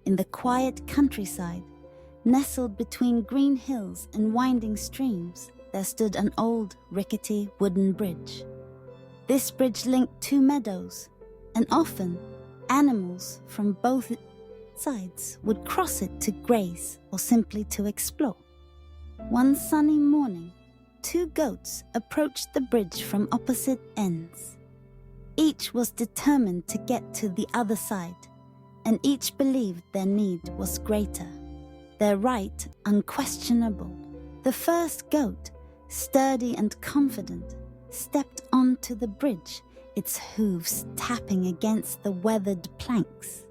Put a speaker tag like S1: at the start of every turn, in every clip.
S1: in the quiet countryside, nestled between green hills and winding streams, there stood an old, rickety wooden bridge. This bridge linked two meadows, and often animals from both sides would cross it to graze or simply to explore. One sunny morning, two goats approached the bridge from opposite ends. Each was determined to get to the other side, and each believed their need was greater, their right unquestionable. The first goat, sturdy and confident, stepped onto the bridge, its hooves tapping against the weathered planks.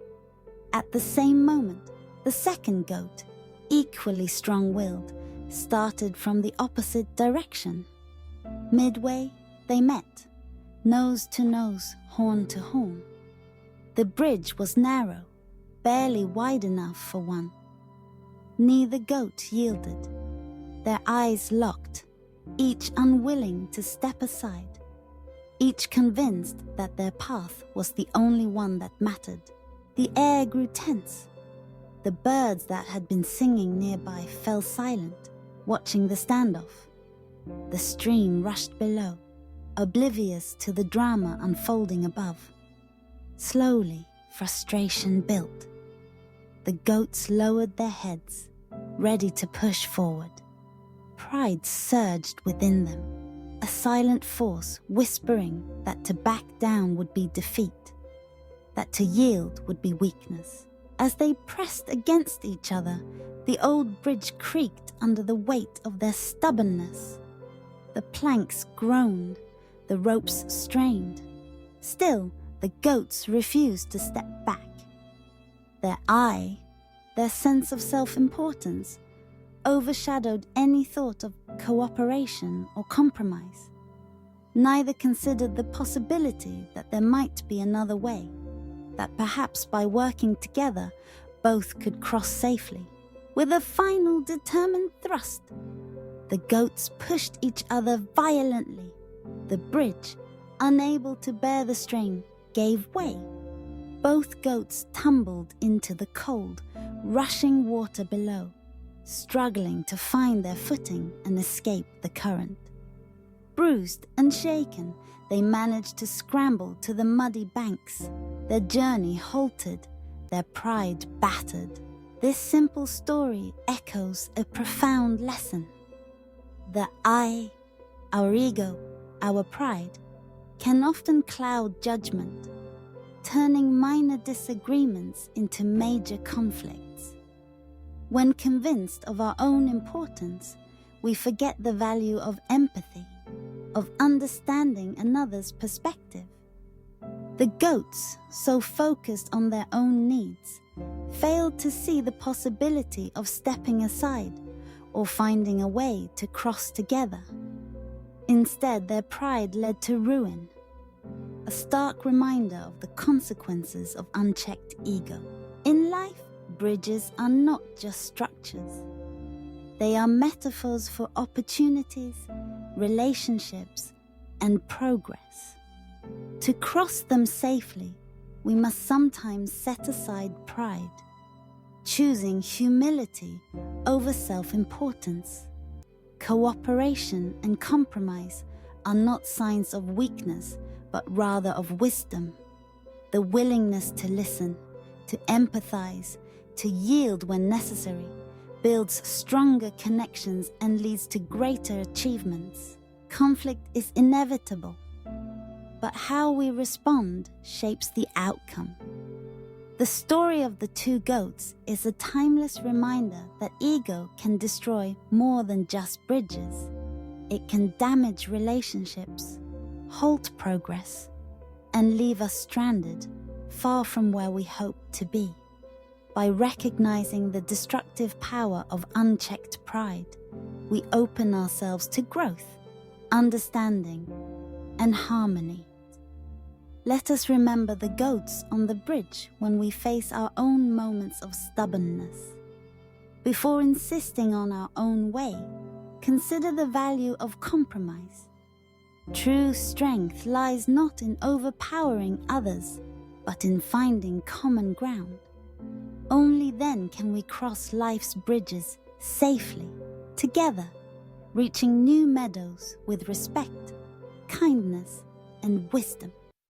S1: At the same moment, the second goat, equally strong-willed, started from the opposite direction. Midway, they met, nose to nose, horn to horn. The bridge was narrow, barely wide enough for one. Neither goat yielded. Their eyes locked, each unwilling to step aside, each convinced that their path was the only one that mattered. The air grew tense. The birds that had been singing nearby fell silent, watching the standoff. The stream rushed below, oblivious to the drama unfolding above. Slowly, frustration built. The goats lowered their heads, ready to push forward. Pride surged within them, a silent force whispering that to back down would be defeat, that to yield would be weakness. As they pressed against each other, the old bridge creaked under the weight of their stubbornness. The planks groaned, the ropes strained. Still, the goats refused to step back. Their I, their sense of self-importance, overshadowed any thought of cooperation or compromise. Neither considered the possibility that there might be another way, that perhaps by working together, both could cross safely. With a final determined thrust, the goats pushed each other violently. The bridge, unable to bear the strain, gave way. Both goats tumbled into the cold, rushing water below, struggling to find their footing and escape the current. Bruised and shaken, they managed to scramble to the muddy banks, their journey halted, their pride battered. This simple story echoes a profound lesson. The I, our ego, our pride, can often cloud judgment, turning minor disagreements into major conflicts. When convinced of our own importance, we forget the value of empathy, of understanding another's perspective. The goats, so focused on their own needs, failed to see the possibility of stepping aside or finding a way to cross together. Instead, their pride led to ruin, a stark reminder of the consequences of unchecked ego. In life, bridges are not just structures. They are metaphors for opportunities, relationships, and progress. To cross them safely, we must sometimes set aside pride, choosing humility over self-importance. Cooperation and compromise are not signs of weakness, but rather of wisdom. The willingness to listen, to empathize, to yield when necessary, builds stronger connections and leads to greater achievements. Conflict is inevitable, but how we respond shapes the outcome. The story of the two goats is a timeless reminder that ego can destroy more than just bridges. It can damage relationships, halt progress, and leave us stranded, far from where we hope to be. By recognizing the destructive power of unchecked pride, we open ourselves to growth, understanding, and harmony. Let us remember the goats on the bridge when we face our own moments of stubbornness. Before insisting on our own way, consider the value of compromise. True strength lies not in overpowering others, but in finding common ground. Only then can we cross life's bridges safely, together, reaching new meadows with respect, kindness, and wisdom.